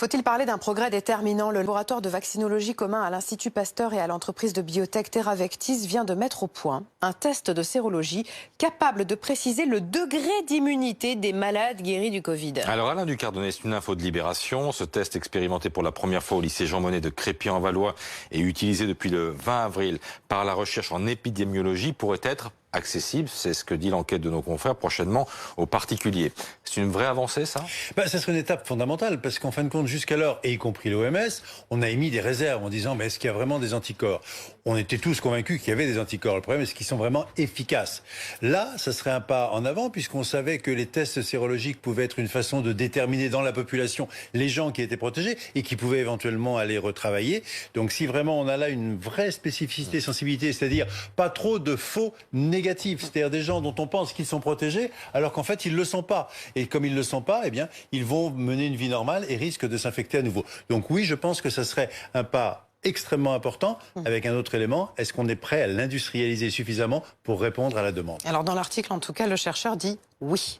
Faut-il parler d'un progrès déterminant? Le laboratoire de vaccinologie commun à l'Institut Pasteur et à l'entreprise de biotech TheraVectis vient de mettre au point un test de sérologie capable de préciser le degré d'immunité des malades guéris du Covid. Alors Alain Ducardonnet, c'est une info de Libération. Ce test expérimenté pour la première fois au lycée Jean Monnet de Crépy-en-Valois et utilisé depuis le 20 avril par la recherche en épidémiologie pourrait être accessible, c'est ce que dit l'enquête de nos confrères, prochainement aux particuliers. C'est une vraie avancée, ça? Ça serait une étape fondamentale, parce qu'en fin de compte, jusqu'alors, et y compris l'OMS, on a émis des réserves en disant, mais est-ce qu'il y a vraiment des anticorps? On était tous convaincus qu'il y avait des anticorps. Le problème, est-ce qu'ils sont vraiment efficaces? Là, ça serait un pas en avant, puisqu'on savait que les tests sérologiques pouvaient être une façon de déterminer dans la population les gens qui étaient protégés et qui pouvaient éventuellement aller retravailler. Donc si vraiment on a là une vraie spécificité, sensibilité, c'est-à-dire pas trop de faux négatifs, c'est-à-dire des gens dont on pense qu'ils sont protégés, alors qu'en fait ils ne le sont pas. Et comme ils ne le sont pas, eh bien, ils vont mener une vie normale et risquent de s'infecter à nouveau. Donc oui, je pense que ça serait un pas extrêmement important, avec un autre élément, est-ce qu'on est prêt à l'industrialiser suffisamment pour répondre à la demande? Alors dans l'article, en tout cas, le chercheur dit oui.